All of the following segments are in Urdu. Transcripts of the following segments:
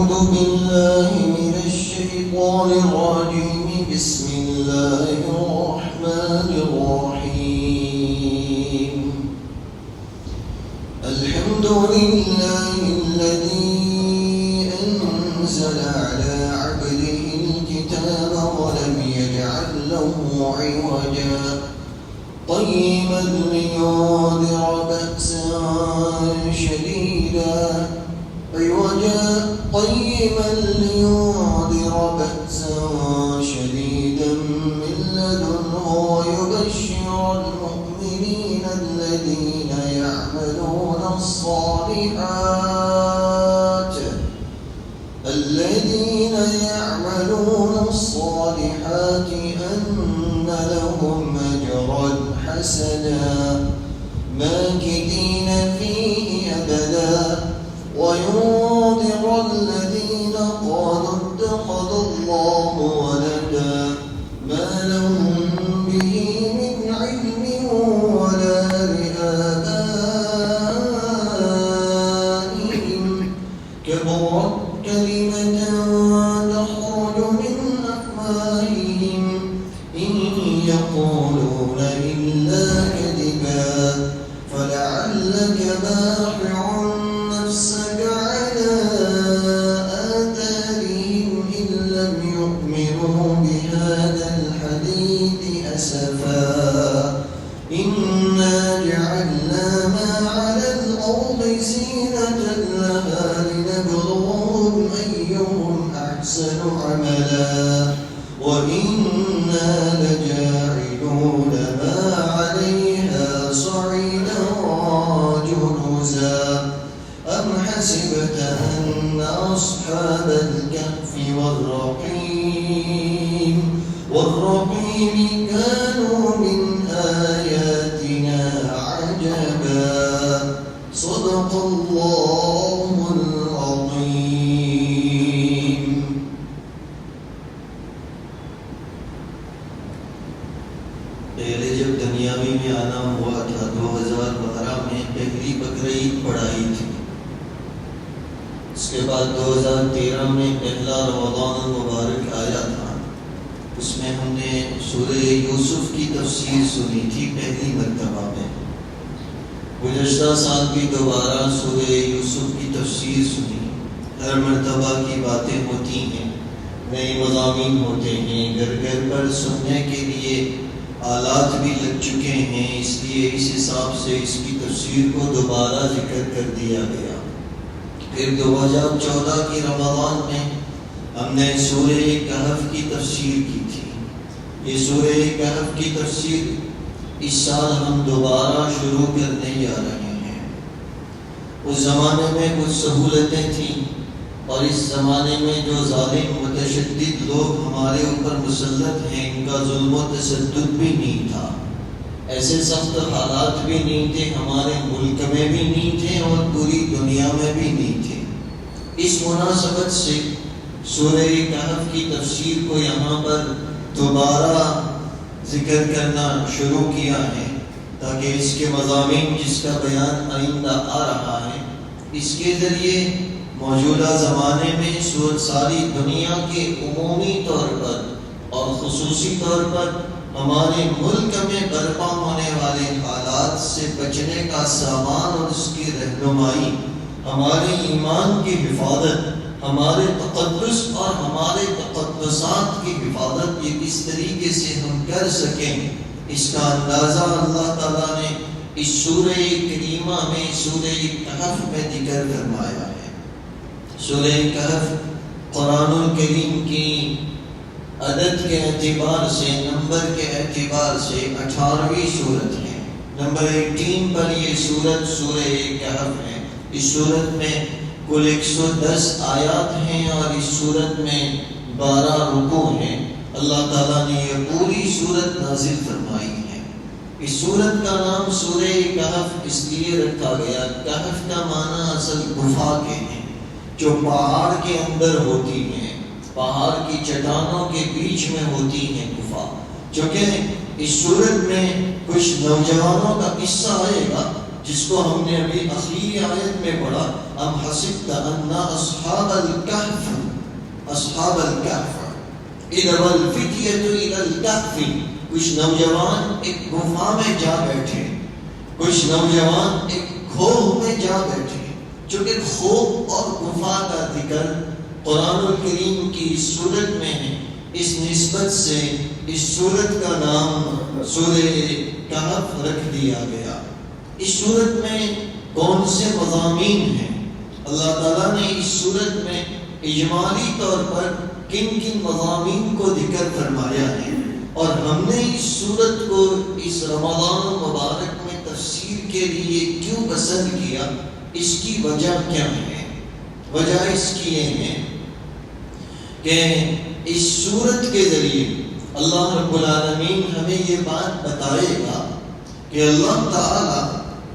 أعوذ بالله من الشيطان الرجيم بسم الله الرحمن الرحيم الحمد لله الذي أنزل على عبده الكتاب ولم يجعل له عوجا قيما لينذر بأسا شديدا من لدنه ويبشر المؤمنين الذين يعملون الصالحات أن لهم أجرا حسنا ماكثين فيه أبدا وينذر الذين قالوا اتخذ الله ولدا ما لهم به من علم ولا لآبائهم كبرت كلمة تخرج من أفواههم إن يقولون إلا كذبا فلعلك باخع نفسك على آثارهم إن لم يؤمنوا بهذا الحديث أسفا إنا جعلنا ما على الأرض زينة لها لنبلوهم أيهم أحسن عملا وإنا لجاعلون ما عليها صعيدا جرزا أم حسبت أن أصحاب الكهف والرقيم كانوا من آياتنا عجبا صدق الله العظيم. پہلے جب دنیاوی میں آنا ہوا تھا 2012 میں پہلی بقرعید پڑھائی تھی. اس کے بعد 2013 میں پہلا رمضان المبارک آیا تھا. اس میں ہم نے سورہ یوسف کی تفسیر سنی تھی پہلی مرتبہ میں. گزشتہ سال بھی دوبارہ سورہ یوسف کی تفسیر سنی. ہر مرتبہ کی باتیں ہوتی ہیں، نئے مضامین ہوتے ہیں، گھر گھر پر سننے کے لیے آلات بھی لگ چکے ہیں، اس لیے اس حساب سے اس کی تفسیر کو دوبارہ ذکر کر دیا گیا. پھر 2014 کی رمضان میں ہم نے سورہ کہف کی تفسیر کی تھی. یہ سورہ کہف کی تفسیر اس سال ہم دوبارہ شروع کرنے جا رہے ہیں. اس زمانے میں کچھ سہولتیں تھیں اور اس زمانے میں جو ظالم متشدد لوگ ہمارے اوپر مسلط ہیں ان کا ظلم و تشدد بھی نہیں تھا. ایسے سخت حالات بھی نہیں تھے، ہمارے ملک میں بھی نہیں تھے اور پوری دنیا میں بھی نہیں تھے. اس مناسبت سے سورہ کہف کی تفسیر کو یہاں پر دوبارہ ذکر کرنا شروع کیا ہے تاکہ اس کے مضامین جس کا بیان آئندہ آ رہا ہے اس کے ذریعے موجودہ زمانے میں ساری دنیا کے عمومی طور پر اور خصوصی طور پر ہمارے ملک میں برپا ہونے والے حالات سے بچنے کا سامان اور اس کی رہنمائی، ہمارے ایمان کی حفاظت، ہمارے تقدس اور ہمارے تقدسات کی حفاظت یہ کس طریقے سے ہم کر سکیں اس کا اندازہ اللہ تعالیٰ نے اس سورہ کریمہ میں سورہ کہف میں ذکر فرمایا ہے. سورہ کہف قرآن الکریم کی عدد کے اعتبار سے، نمبر کے اعتبار سے 18ویں سورت ہے. نمبر 18 پر یہ سورت سورہ کہف ہے. اس سورت میں کل 110 آیات ہیں اور اس سورت میں 12 رکوع ہیں. اللہ تعالیٰ نے یہ پوری سورت نازل فرمائی ہے. اس سورت کا نام سورہ کہف اس لیے رکھا گیا، کہف کا معنی اصل گفا کے ہیں جو پہاڑ کے اندر ہوتی ہیں، پہاڑ کی چٹانوں کے بیچ میں ہوتی ہیں گفا. چونکہ اس سورت میں کچھ نوجوانوں کا قصہ آئے گا جس کو ہم نے ابھی آخری آیت میں پڑھا. ام حسبت ان اصحاب الكهف اذا الفتية الى الكهف، کچھ نوجوان ایک گفا میں جا بیٹھے، کچھ نوجوان ایک کھوہ میں جا بیٹھے. چونکہ کھوہ اور گفا کا ذکر قرآن الکریم کی اس سورت میں ہے، اس نسبت سے اس سورت کا نام سورہ کہف رکھ دیا گیا. اس سورت میں کون سے مضامین ہیں؟ اللہ تعالیٰ نے اس سورت میں اجمالی طور پر کن کن مضامین کو ذکر فرمایا ہے، اور ہم نے اس سورت کو اس رمضان مبارک میں تفسیر کے لیے کیوں پسند کیا، اس کی وجہ کیا ہے؟ وجہ اس کی یہ ہے کہ اس سورت کے ذریعے اللہ رب العالمین ہمیں یہ بات بتائے گا کہ اللہ تعالیٰ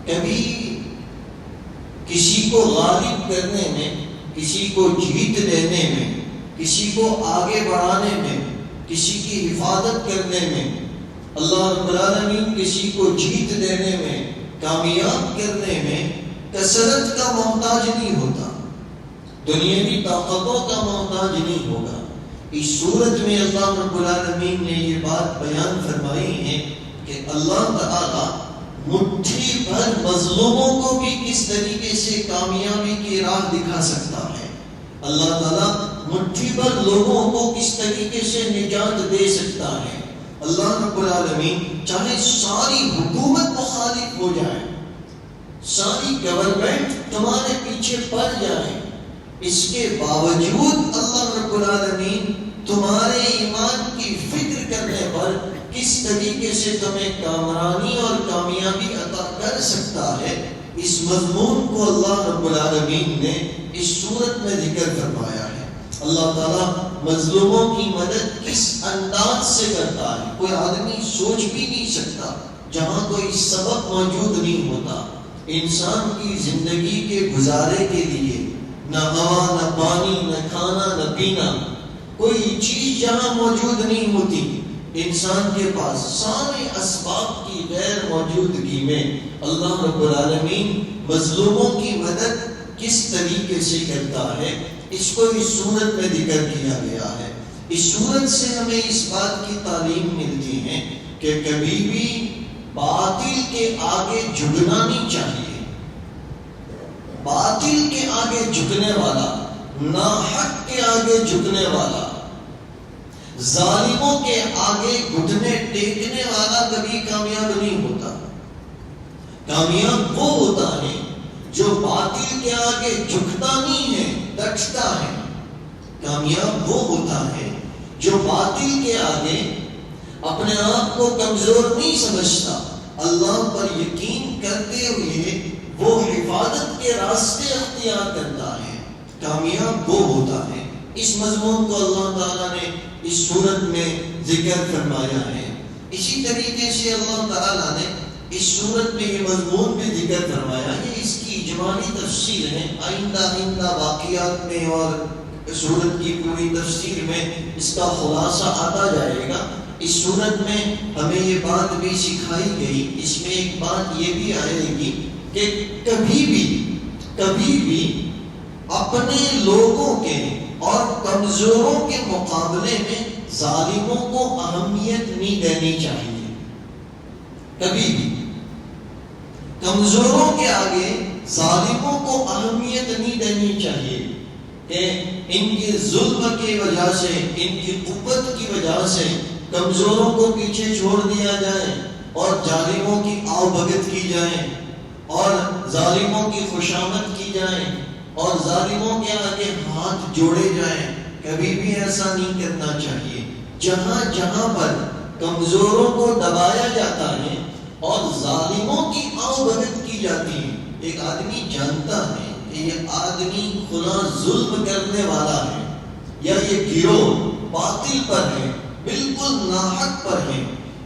کبھی کسی کو غالب کرنے میں، کسی کو جیت دینے میں، کسی کو آگے بڑھانے میں، کسی کی حفاظت کرنے میں، اللہ رب العالمین کسی کو جیت دینے میں، کامیاب کرنے میں کثرت کا محتاج نہیں ہوتا، دنیاوی طاقتوں کا محتاج نہیں ہوگا. اس صورت میں اللہ رب العالمین نے یہ بات بیان فرمائی ہے کہ اللہ تعالیٰ مٹھی بھر مظلوموں کو بھی کس طریقے سے کامیابی کی راہ دکھا سکتا ہے. اللہ تعالیٰ مٹھی بھر لوگوں کو کس طریقے سے نجات دے سکتا ہے. اللہ رب العالمین چاہے ساری حکومت مخالف ہو جائے، ساری گورنمنٹ تمہارے پیچھے پڑ جائے، اس کے باوجود اللہ رب العالمین تمہارے ایمان کی فکر کرنے پر کس طریقے سے تمہیں کامرانی اور کامیابی عطا کر سکتا ہے، اس مضمون کو اللہ رب العالمین نے اس صورت میں ذکر فرمایا ہے. اللہ تعالیٰ مظلوموں کی مدد کس انداز سے کرتا ہے کوئی آدمی سوچ بھی نہیں سکتا. جہاں کوئی سبب موجود نہیں ہوتا، انسان کی زندگی کے گزارے کے لیے نہ ہوا، نہ پانی، نہ کھانا، نہ پینا، کوئی چیز جہاں موجود نہیں ہوتی، انسان کے پاس سارے اسباب کی غیر موجودگی میں اللہ رب العالمین مظلوموں کی مدد کس طریقے سے کرتا ہے، اس کو اس صورت میں ذکر کیا گیا ہے. اس صورت سے ہمیں اس بات کی تعلیم ملتی ہے کہ کبھی بھی باطل کے آگے جھکنا نہیں چاہیے. باطل کے آگے جھکنے والا، ناحق کے آگے جھکنے والا، ظالموں کے آگے گھٹنے ٹیکنے والا کبھی کامیاب نہیں ہوتا. کامیاب وہ ہوتا ہے جو باطل کے آگے جھکتا نہیں ہے، ڈٹتا ہے. کامیاب وہ ہوتا ہے جو باطل کے آگے اپنے آپ کو کمزور نہیں سمجھتا، اللہ پر یقین کرتے ہوئے وہ حفاظت کے راستے اختیار کرتا ہے. کامیاب وہ ہوتا ہے. اس مضمون کو اللہ تعالیٰ نے اس صورت میں ذکر فرمایا ہے. اسی طریقے سے اللہ تعالیٰ نے اس صورت میں یہ مضمون بھی ذکر فرمایا ہے. اس کی اجمالی تفسیر ہے، آئندہ واقعات میں اور صورت کی پوری تفسیر میں اس کا خلاصہ آتا جائے گا. اس صورت میں ہمیں یہ بات بھی سکھائی گئی، اس میں ایک بات یہ بھی آئے گی کہ کبھی بھی اپنے لوگوں کے اور کمزوروں کے مقابلے میں ظالموں کو اہمیت نہیں دینی چاہیے. کبھی بھی کمزوروں کے آگے ظالموں کو اہمیت نہیں دینی چاہیے کہ ان کے ظلم کی وجہ سے، ان کی قوت کی وجہ سے کمزوروں کو پیچھے چھوڑ دیا جائے اور ظالموں کی آؤ بھگت کی جائے اور ظالموں کی خوشامد کی جائے اور ظالموں کے آگے ہاتھ جوڑے جائیں. کبھی بھی ایسا نہیں کرنا چاہیے. جہاں جہاں پر کمزوروں کو دبایا جاتا ہے اور ظالموں کی آؤ بھگت کی جاتی ہے، ایک آدمی جانتا ہے کہ یہ آدمی خدا ظلم کرنے والا ہے یا یہ گروہ باطل پر ہے، بالکل ناحق پر ہے،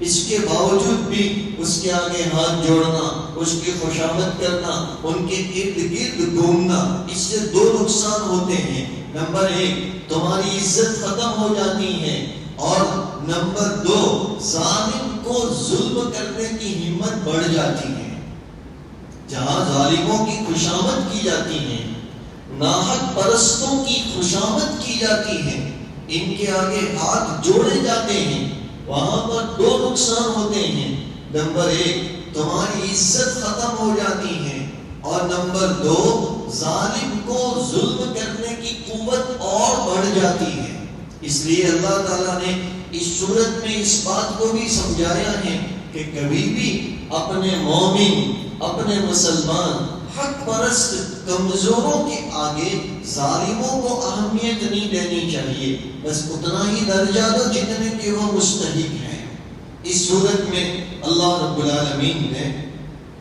اس کے باوجود بھی اس کے آگے ہاتھ جوڑنا، اس کی خوشامد کرنا، ان کے ارد گرد گھومنا، اس سے دو نقصان ہوتے ہیں. نمبر 1 تمہاری عزت ختم ہو جاتی ہے، اور نمبر 2 ظالم کو ظلم کرنے کی ہمت بڑھ جاتی ہے. جہاں ظالموں کی خوشامد کی جاتی ہے، ناحق پرستوں کی خوشامد کی جاتی ہے، ان کے آگے ہاتھ جوڑے جاتے ہیں، وہاں پر دو نقصان ہوتے ہیں۔ نمبر 1 تمہاری عزت ختم ہو جاتی ہے، اور نمبر 2 ظالم کو ظلم کرنے کی قوت اور بڑھ جاتی ہے۔ اس لیے اللہ تعالیٰ نے اس صورت میں اس بات کو بھی سمجھایا ہے کہ کبھی بھی اپنے مومن، اپنے مسلمان، حق پرست کمزوروں کے آگے ظالموں کو اہمیت نہیں دینی چاہیے، بس اتنا ہی درجہ دو جتنے کہ وہ مستحق ہیں۔ اس صورت میں اللہ رب العالمین نے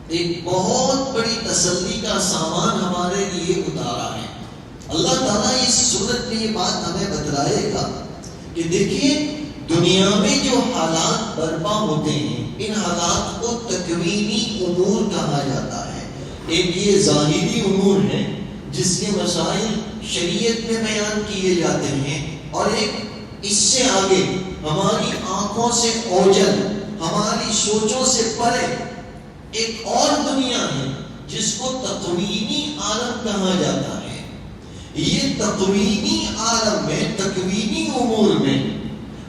ایک بہت بڑی تسلی کا سامان ہمارے لیے اتارا ہے۔ اللہ تعالیٰ اس صورت میں یہ بات ہمیں بتلائے گا کہ دیکھیے دنیا میں جو حالات برپا ہوتے ہیں، ان حالات کو تکوینی امور کہا جاتا ہے۔ ایک یہ ظاہری امور ہے جس کے مسائل شریعت میں بیان کیے جاتے ہیں، اور ایک اس سے آگے ہماری آنکھوں سے اوجل، ہماری سوچوں سے پرے ایک اور دنیا ہے جس کو تکوینی عالم کہا جاتا ہے۔ یہ تکوینی عالم میں، تکوینی امور میں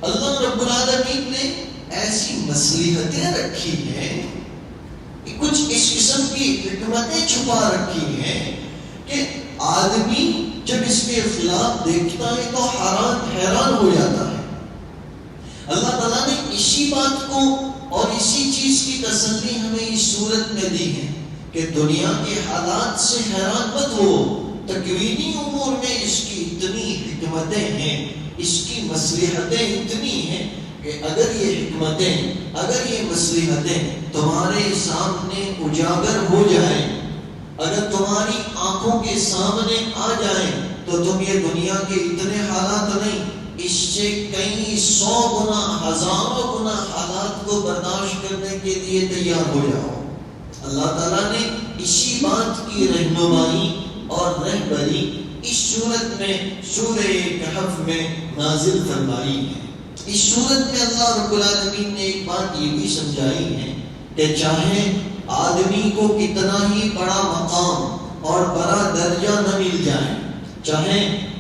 اللہ رب العالمین نے ایسی مصلحتیں رکھی ہیں، کچھ اس قسم کی حکمتیں چھپا رکھی ہیں کہ آدمی جب اس کے خلاف دیکھتا ہے تو حیران ہو جاتا ہے۔ اللہ تعالیٰ نے اسی بات کو اور اسی چیز کی تسلی ہمیں اس صورت میں دی ہے کہ دنیا کے حالات سے حیران مت ہو، تکوینی امور میں اس کی اتنی حکمتیں ہیں، اس کی مصلحتیں اتنی ہیں کہ اگر یہ حکمتیں، اگر یہ مصلحتیں تمہارے سامنے اجاگر ہو جائیں، اگر تمہاری آنکھوں کے سامنے آ جائیں تو تم یہ دنیا کے اتنے حالات نہیں، اس سے کئی 100 گنا، ہزاروں گنا حالات کو برداشت کرنے کے لیے تیار ہو جاؤ۔ اللہ تعالیٰ نے اسی بات کی رہنمائی اور رہبری اس صورت میں سورہ کہف میں نازل فرمائی ہے۔ اس صورت میں اللہ رب العالمین نے ایک بات یہ بھی سمجھائی ہے کہ چاہے آدمی کو کتنا ہی بڑا مقام اور بڑا درجہ نہ مل جائے، چاہے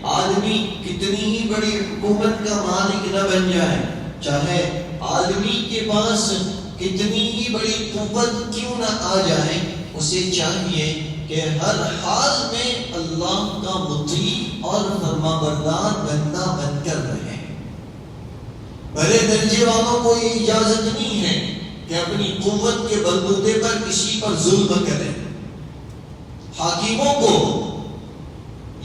آدمی کتنی ہی بڑی حکومت کا مالک نہ بن جائے، چاہے آدمی کے پاس کتنی ہی بڑی قوت کیوں نہ آ جائے، اسے چاہیے کہ ہر حال میں اللہ کا مطیع اور فرمانبردار بندہ بن کر رہے۔ بڑے درجے والوں کو یہ اجازت نہیں ہے کہ اپنی قوت کے بلبوتے پر کسی پر ظلم کریں۔ حاکموں کو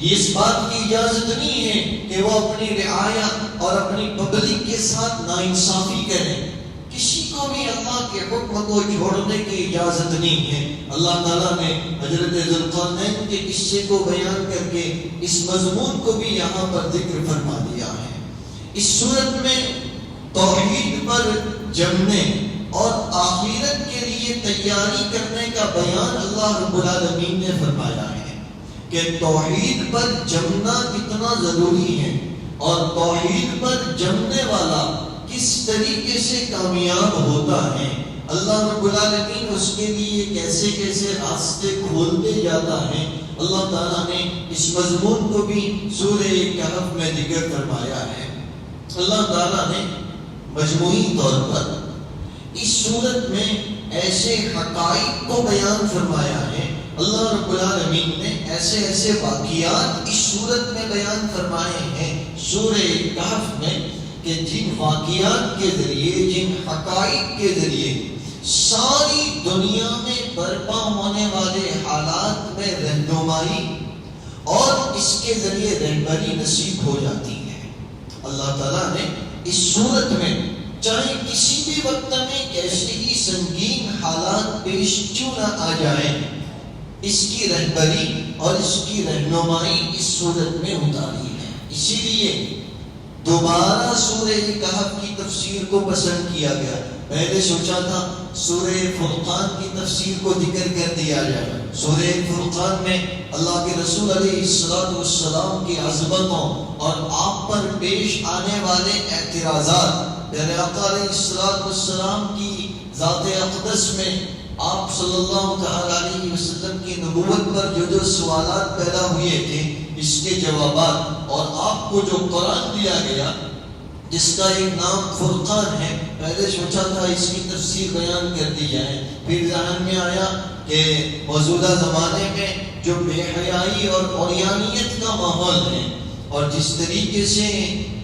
اس بات کی اجازت نہیں ہے کہ وہ اپنی رعایا اور اپنی پبلک کے ساتھ ناانصافی کریں۔ کسی کو بھی اللہ کے حکم کو چھوڑنے کی اجازت نہیں ہے۔ اللہ تعالیٰ نے حضرت ذوالقرنین کے قصے کو بیان کر کے اس مضمون کو بھی یہاں پر ذکر فرما دیا ہے۔ اس صورت میں توحید پر جمنے اور آخرت کے لیے تیاری کرنے کا بیان اللہ رب العالمین نے فرمایا ہے کہ توحید پر جمنا کتنا ضروری ہے، اور توحید پر جمنے والا کس طریقے سے کامیاب ہوتا ہے، اللہ رب العالمین اس کے لیے کیسے کیسے راستے کھولتے جاتا ہے۔ اللہ تعالیٰ نے اس مضمون کو بھی سورہ کہف میں ذکر فرمایا ہے۔ اللہ تعالیٰ نے مجموعی طور پر اس صورت میں ایسے حقائق کو بیان فرمایا ہے، اللہ رب العالمین نے ایسے ایسے واقعات اس صورت میں بیان فرمائے ہیں سورہ کہف میں کہ جن واقعات کے ذریعے، جن حقائق کے ذریعے ساری دنیا میں برپا ہونے والے حالات میں رہنمائی اور اس کے ذریعے رہبری نصیب ہو جاتی ہے۔ اللہ تعالیٰ نے اس صورت میں چاہے کسی بھی وقت میں کیسے ہی سنگین حالات پیش کیوں نہ آ جائیں، اس کی رہبری اور اس کی رہنمائی اس صورت میں اتاری ہے۔ اسی لیے دوبارہ سورہ کہف کی تفسیر کو پسند کیا گیا۔ پہلے سوچا تھا سورہ فرقان کی تفسیر کو ذکر کر دیا جائے۔ سورہ فرقان میں اللہ کے رسول علیہ السلام کی عظمتوں اور آپ پر پیش آنے والے اعتراضات، پیارے آقا علیہ السلام کی ذات اقدس میں آپ صلی اللہ تعالیٰ علیہ وسلم کی نبوت پر جو سوالات پیدا ہوئے تھے اس کے جوابات، اور آپ کو جو قرآن دیا گیا جس کا ایک نام فرقان ہے، پہلے سوچا تھا اس کی تفسیر بیان کر دی جائے، پھر ذہن میں آیا کہ موجودہ زمانے میں جو بے حیائی اور عریانیت کا ماحول ہے اور جس طریقے سے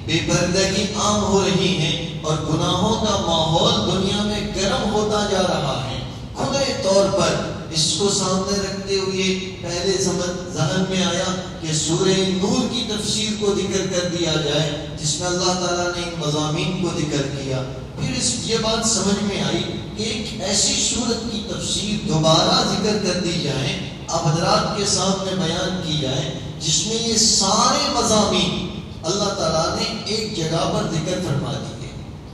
بے پردگی عام ہو رہی ہے اور گناہوں کا ماحول دنیا میں گرم ہوتا جا رہا ہے، کھلے طور پر اس کو سامنے رکھتے ہوئے پہلے ذہن میں آیا کہ سورہ نور کی تفسیر کو ذکر کر دیا جائے جس میں اللہ تعالیٰ نے ان مضامین کو ذکر کیا۔ پھر یہ بات سمجھ میں آئی کہ ایک ایسی سورت کی تفسیر دوبارہ ذکر کر دی جائے، آپ حضرات کے سامنے بیان کی جائے، جس میں یہ سارے مضامین اللہ تعالیٰ نے ایک جگہ پر ذکر فرما دیے،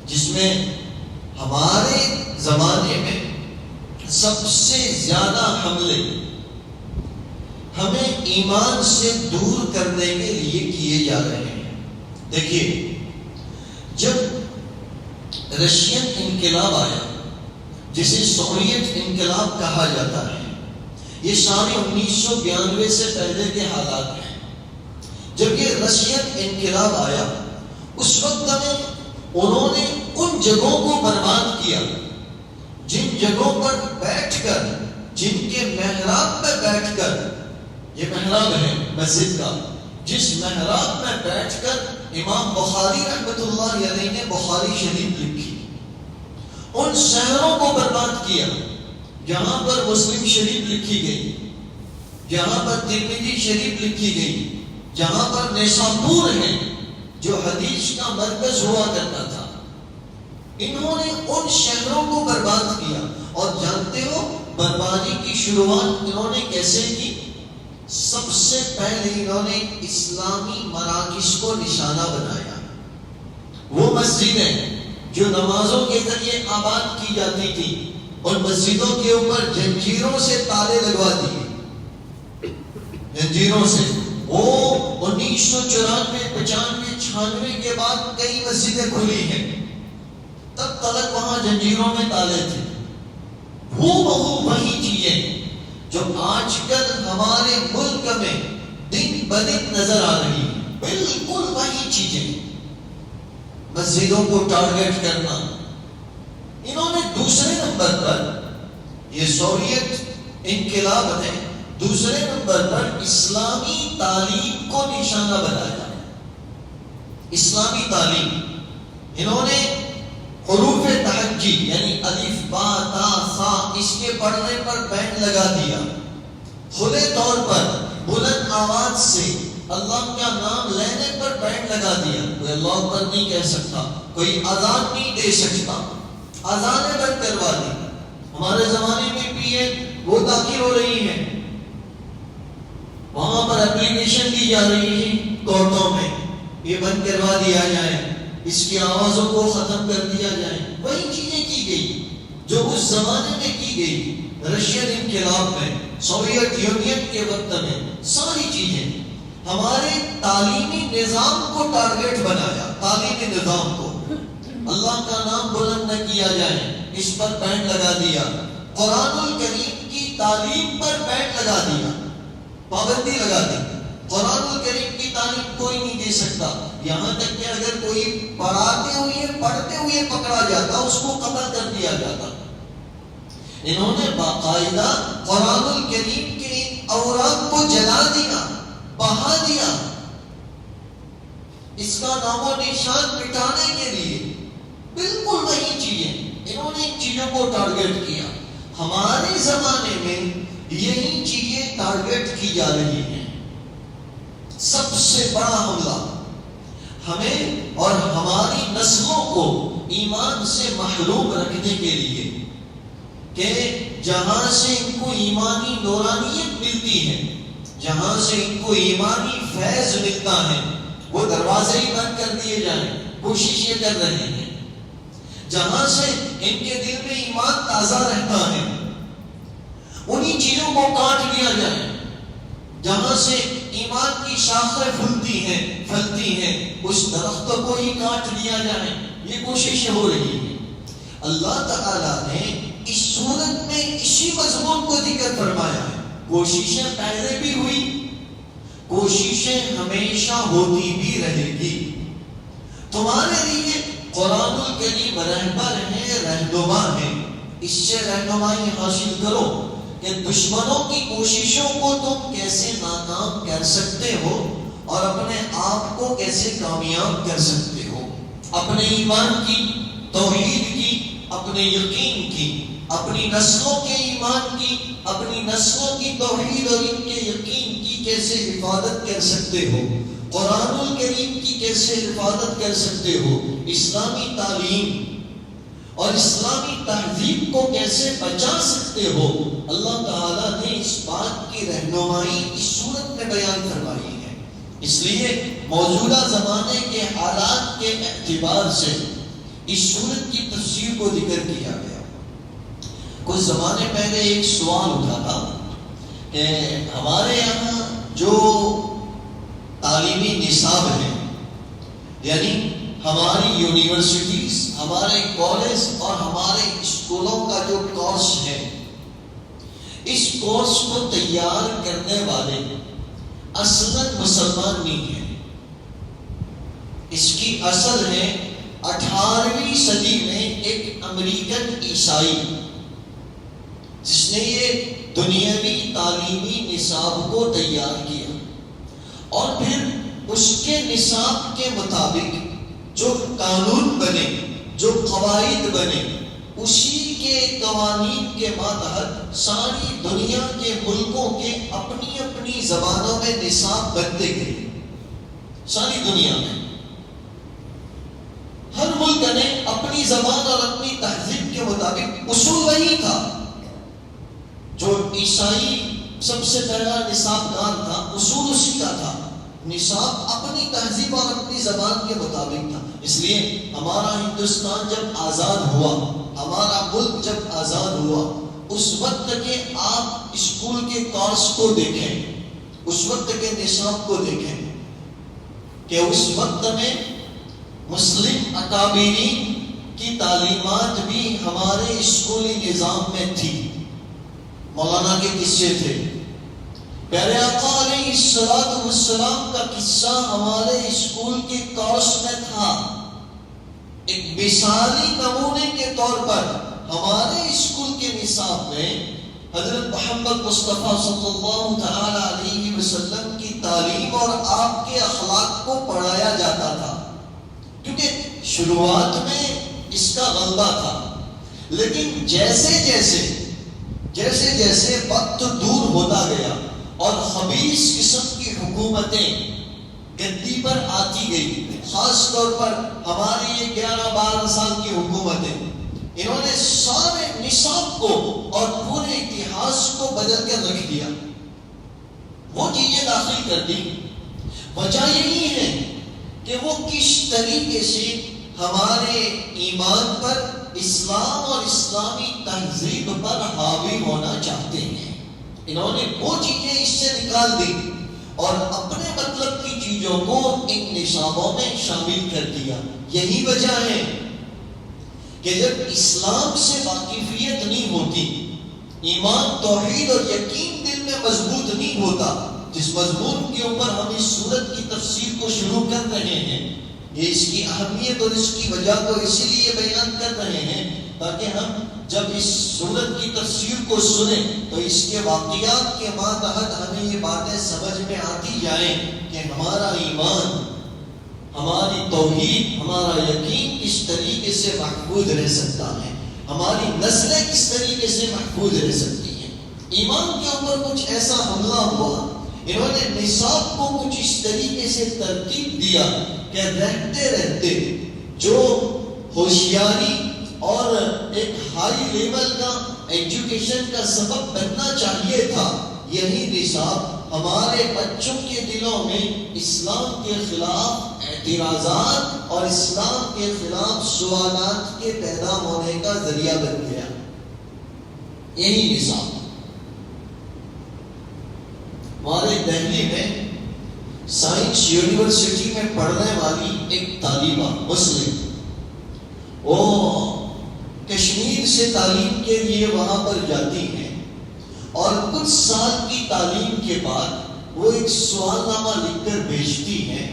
جس میں ہمارے زمانے میں سب سے زیادہ حملے ہمیں ایمان سے دور کرنے کے لیے کیے جا رہے ہیں۔ دیکھیے، جب رشین انقلاب آیا جسے سوویت انقلاب کہا جاتا ہے، یہ سارے 1992 سے پہلے کے حالات ہیں۔ جب یہ رشین انقلاب آیا اس وقت میں انہوں نے ان جگہوں کو برباد کیا جن جگہوں پر بیٹھ کر، جن کے محراب پہ بیٹھ کر، یہ محراب ہے مسجد کا، جس محراب میں بیٹھ کر امام بخاری رحمۃ اللہ علیہ نے بخاری شریف لکھی، ان شہروں کو برباد کیا جہاں پر مسلم شریف لکھی گئی، جہاں پر ترمذی شریف لکھی گئی، جہاں پر نیسابور ہے جو حدیث کا مرکز ہوا کرتا تھا۔ انہوں نے ان شہروں کو برباد کیا، اور جانتے ہو بربادی کی شروعات انہوں نے کیسے کی؟ سب سے پہلے انہوں نے اسلامی مراکز کو نشانہ بنایا۔ وہ مسجدیں جو نمازوں کے ذریعے آباد کی جاتی تھی، ان مسجدوں کے اوپر جنجیروں سے تالے لگوا دیے، جنجیروں سے۔ وہ 1994، 95، 96 کے بعد کئی مسجدیں کھلی ہیں، تب تک وہاں جنجیروں میں تالے تھے۔ وہی چیزیں جو آج کل ہمارے ملک میں دن بدن نظر آ رہی ہیں، بالکل وہی چیزیں، مسجدوں کو ٹارگیٹ کرنا۔ انہوں نے دوسرے نمبر پر، یہ سوویت انقلاب نے دوسرے نمبر پر اسلامی تعلیم کو نشانہ بنایا۔ اسلامی تعلیم انہوں نے حروف تہجی یعنی الف با تا سا، اس کے پڑھنے پر بین لگا دیا، کھلے طور پر بلند آواز سے اللہ کا نام لینے پر بین لگا دیا۔ کوئی اللہ اکبر نہیں کہہ سکتا، کوئی اذان نہیں دے سکتا، اذانیں بند کروا دی۔ ہمارے زمانے میں بھی وہ داخل ہو رہی ہیں، وہاں پر اپلیکیشن دی جا رہی ہے کورٹوں میں، یہ بند کروا دیا جائے، اس کی آوازوں کو ختم کر دیا جائے۔ وہی چیزیں کی گئی جو اس زمانے میں کی گئی، رشین انقلاب میں، سوویت یونین کے وقت میں، ساری چیزیں ہمارے تعلیمی نظام کو ٹارگیٹ بنایا۔ تعلیمی نظام کو اللہ کا نام بلند نہ کیا جائے، اس پر بین لگا دیا۔ قرآن الکریم کی تعلیم پر بین لگا دیا، پابندی لگا دی۔ قرآن الکریم کی تعلیم کوئی نہیں دے سکتا، یہاں تک کہ اگر کوئی پڑھتے ہوئے پکڑا جاتا اس کو قتل کر دیا جاتا۔ انہوں نے باقاعدہ قرآن الکریم کے اوراق کو جلا دیا، بہا دیا، اس کا نام و نشان مٹانے کے لیے۔ بالکل وہی چیزیں انہوں نے ان چیزوں کو ٹارگیٹ کیا۔ ہمارے زمانے میں یہی چیزیں ٹارگیٹ کی جا رہی ہیں۔ سب سے بڑا حملہ ہمیں اور ہماری نسلوں کو ایمان سے محروم رکھنے کے لیے، کہ جہاں سے ان کو ایمانی نورانیت ملتی ہے، جہاں سے ان کو ایمانی فیض ملتا ہے، وہ دروازے ہی بند کر دیے جائیں، کوشش یہ کر رہے ہیں۔ جہاں سے ان کے دل میں ایمان تازہ رہتا ہے، انہی چیزوں کو کاٹ لیا جائے۔ جہاں سے ایمان کی شاخیں پھلتی ہیں، اس درخت کو ہی کاٹ لیا جائے، یہ کوشش ہو رہی ہے۔ اللہ تعالیٰ نے اس سورت میں اسی مضمون کو ذکر فرمایا ہے. کوششیں پہلے بھی ہوئی، کوششیں ہمیشہ ہوتی بھی رہے گی. تمہارے لیے قرآن الکریم رہبر ہے، رہنما ہے. اس سے رہنمائی حاصل کرو کہ دشمنوں کی کوششوں کو تم کیسے ناکام کر سکتے ہو اور اپنے آپ کو کیسے کامیاب کر سکتے ہو. اپنے ایمان کی، توحید کی، اپنے یقین کی، اپنی نسلوں کے ایمان کی، اپنی نسلوں کی توحید اور ان کے یقین کی کیسے حفاظت کر سکتے ہو. قرآن الکریم کی کیسے حفاظت کر سکتے ہو. اسلامی تعلیم اور اسلامی تہذیب کو کیسے بچا سکتے ہو. اللہ تعالیٰ نے اس بات کی رہنمائی اس صورت میں بیان فرمائی ہے. اس لیے موجودہ زمانے کے حالات کے اعتبار سے اس صورت کی تفسیر کو ذکر کیا گیا. کچھ زمانے پہلے ایک سوال اٹھا تھا کہ ہمارے یہاں جو تعلیمی نصاب ہے، یعنی ہماری یونیورسٹیز، ہمارے کالج اور ہمارے اسکولوں کا جو کورس ہے، اس کورس کو تیار کرنے والے اصلاً مسلمان نہیں ہیں. اس کی اصل ہے 18ویں صدی میں ایک امریکن عیسائی جس نے یہ دنیاوی تعلیمی نصاب کو تیار کیا اور پھر اس کے نصاب کے مطابق جو قانون بنے، جو قواعد بنے، اسی کے قوانین کے ماتحت ساری دنیا کے ملکوں کے اپنی اپنی زبانوں میں نصاب بنتے گئے. ساری دنیا میں ہر ملک نے اپنی زبان اور اپنی تہذیب کے مطابق، اصول وہی تھا. جو عیسائی سب سے پہلا نصاب دار تھا، اصول اسی کا تھا. نصاب اپنی تہذیب اور اپنی زبان کے مطابق تھا. اس لیے ہمارا ہندوستان جب آزاد ہوا، ہمارا ملک جب آزاد ہوا، اس وقت کے آپ اسکول کے کورس کو دیکھیں، اس وقت کے نصاب کو دیکھیں کہ اس وقت میں مسلم اکابرین کی تعلیمات بھی ہمارے اسکولی نظام میں تھی. مولانا کے قصے تھے، پیارے آقا علیہ السلام کا قصہ ہمارے اسکول کے کورس میں تھا. ایک مثالی نمونے کے طور پر ہمارے اسکول کے نصاب میں حضرت محمد مصطفیٰ صلی اللہ تعالی علیہ وسلم کی تعلیم اور آپ کے اخلاق کو پڑھایا جاتا تھا. کیونکہ شروعات میں اس کا غلبہ تھا، لیکن جیسے جیسے وقت دور ہوتا گیا اور خبیث قسم کی حکومتیں گدی پر آتی گئی، خاص طور پر ہماری یہ 11-12 سال کی حکومتیں، انہوں نے سارے نصاب کو اور پورے اتہاس کو بدل کر رکھ دیا. وہ چیزیں داخل کر دی. وجہ یہی ہے کہ وہ کس طریقے سے ہمارے ایمان پر، اسلام اور اسلامی تہذیب پر حاوی ہونا چاہتے ہیں. انہوں نے وہ چیزیں اس سے نکال دی اور اپنے مطلب کی چیزوں کو ان نصابوں میں شامل کر دیا. یہی وجہ ہے کہ جب اسلام سے واقفیت نہیں ہوتی، ایمان، توحید اور یقین دل میں مضبوط نہیں ہوتا، جس مضمون کے اوپر ہم اس سورت کی تفسیر کو شروع کر رہے ہیں، یہ اس کی اہمیت اور اس کی وجہ کو اسی لیے بیان کر رہے ہیں تاکہ ہم جب اس سورت کی تفسیر کو سنیں تو اس کے واقعات کے ماتحت ہمیں یہ باتیں سمجھ میں آتی جائیں کہ ہمارا ایمان، ہماری توحید، ہمارا یقین کس طریقے سے محفوظ رہ سکتا ہے، ہماری نسلیں کس طریقے سے محفوظ رہ سکتی ہیں. ایمان کے اوپر کچھ ایسا حملہ ہوا، انہوں نے نصاب کو کچھ اس طریقے سے ترتیب دیا کہ رہتے رہتے جو ہوشیاری اور ایک ہائی لیول کا ایجوکیشن کا سبب بننا چاہیے تھا، یہی نصاب ہمارے بچوں کے دلوں میں اسلام کے خلاف اعتراضات اور اسلام کے خلاف سوالات کے پیدا ہونے کا ذریعہ بن گیا. یہی نصاب ہمارے دہلی میں سائنس یونیورسٹی میں پڑھنے والی ایک طالبہ مسلم، وہ کشمیر کشمیر سے تعلیم کے لیے وہاں پر جاتی ہیں اور کچھ سال کی تعلیم کے بعد وہ ایک سوال نامہ لکھ کر بھیجتی ہیں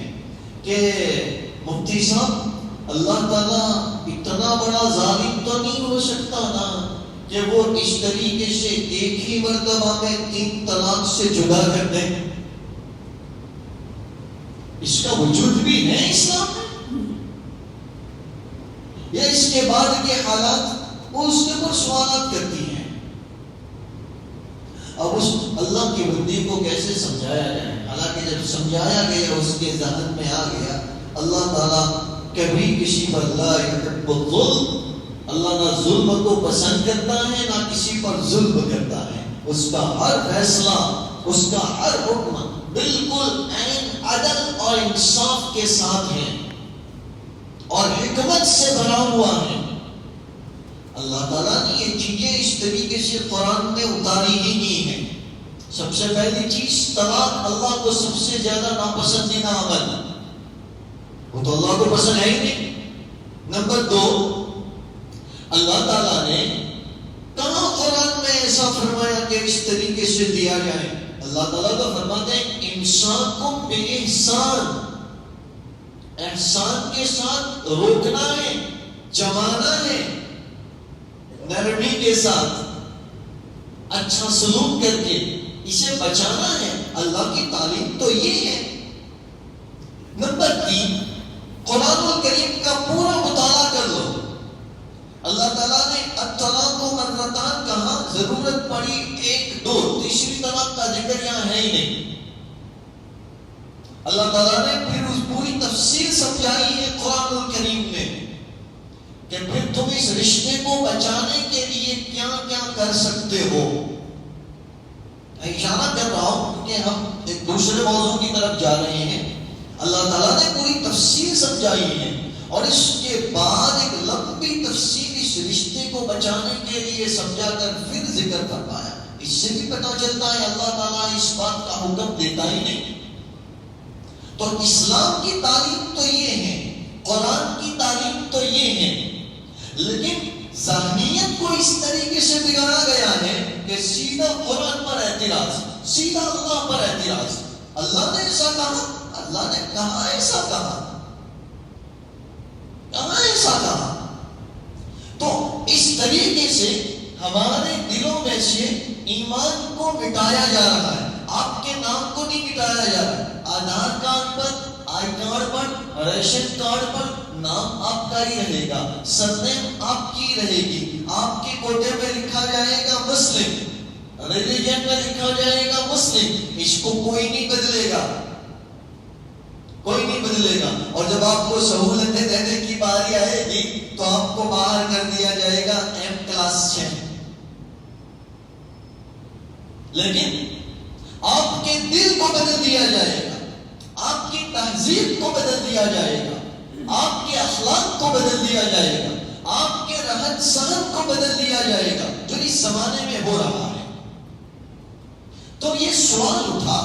کہ مفتی صاحب اللہ تعالیٰ اتنا بڑا ظالم تو نہیں ہو سکتا نا کہ وہ اس طریقے سے ایک ہی مرتبہ میں 3 طلاق سے جدا کر دیں. اس کا وجود بھی ہے اسلام میں یا اس کے بعد کے حالات وہ اس کے اوپر سوالات کرتی ہیں. اب اس اللہ کی بندی کو کیسے سمجھایا جائے؟ حالانکہ جب سمجھایا گیا اس کے ذہن میں آ گیا اللہ تعالیٰ کبھی کسی پر لا یحب الظلم، اللہ نہ ظلم کو پسند کرتا ہے نہ کسی پر ظلم کرتا ہے. اس کا ہر فیصلہ، اس کا ہر حکم بالکل عین عدل اور انصاف کے ساتھ ہے اور حکمت سے بھرا ہوا ہے. اللہ تعالیٰ نے یہ چیزیں اس طریقے سے قرآن میں اتاری ہی نہیں ہیں. سب سے پہلی چیز طلاق اللہ کو سب سے زیادہ ناپسندیدہ عمل، وہ تو اللہ کو پسند ہے ہی نہیں. نمبر 2، اللہ تعالیٰ نے کہاں قرآن میں ایسا فرمایا کہ اس طریقے سے دیا جائے؟ اللہ تعالیٰ تو فرماتے ہیں انسانکم بِإِحْسَان، احسان کے ساتھ روکنا ہے، جمانا ہے، نرمی کے ساتھ اچھا سلوک کر کے اسے بچانا ہے. اللہ کی تعلیم تو یہ ہے. نمبر 3، قرآن الکریم کا پورا مطالعہ کر لو. اللہ تعالیٰ نے الطلاق و مرتان کہا، ضرورت پڑی 1 2، تیسری طلاق کا ذکر یہاں ہے ہی نہیں. اللہ تعالیٰ نے پھر اس پوری تفصیل سمجھائی ہے قرآن الکریم میں کہ پھر تم اس رشتے کو بچانے کے لیے کیا کیا کر سکتے ہو. میں اشارہ کر رہا ہوں کہ ہم ایک دوسرے موضوع کی طرف جا رہے ہیں. اللہ تعالیٰ نے پوری تفصیل سمجھائی ہے اور اس کے بعد ایک لمبی تفصیل اس رشتے کو بچانے کے لیے سمجھا کر پھر ذکر کر پایا. اس سے بھی پتہ چلتا ہے اللہ تعالیٰ اس بات کا حکم دیتا ہی نہیں. تو اسلام کی تعلیم تو یہ ہے، قرآن کی تعلیم تو یہ ہے، لیکن ذہنیت کو اس طریقے سے بگاڑا گیا ہے کہ سیدھا قرآن پر اعتراض، سیدھا اللہ پر اعتراض. اللہ نے ایسا کہا، اللہ نے کہا ایسا کہا، کہاں ایسا کہا. تو اس طریقے سے ہمارے دلوں میں سے ایمان کو مٹایا جا رہا ہے. آپ کے نام کو نہیں مٹایا جا رہا. آدھار کارڈ پر، آئی کارڈ پر، ریشن کارڈ پر نام آپ کا ہی رہے گا، سرنیم آپ کی رہے گی. آپ کے کوٹے میں لکھا جائے گا مسلم، ریلیجن میں لکھا جائے گا مسلم. اس کو کوئی نہیں بدلے گا، کوئی نہیں بدلے گا. اور جب آپ کو سہولتیں دینے کی باری آئے گی تو آپ کو باہر کر دیا جائے گا ایم کلاس 6. لیکن آپ کے دل کو بدل دیا جائے گا، آپ کی تہذیب کو بدل دیا جائے گا، آپ کے اخلاق کو بدل دیا جائے گا، آپ کے رہن سہن کو بدل دیا جائے گا، جو اس زمانے میں ہو رہا ہے. تو یہ سوال اٹھا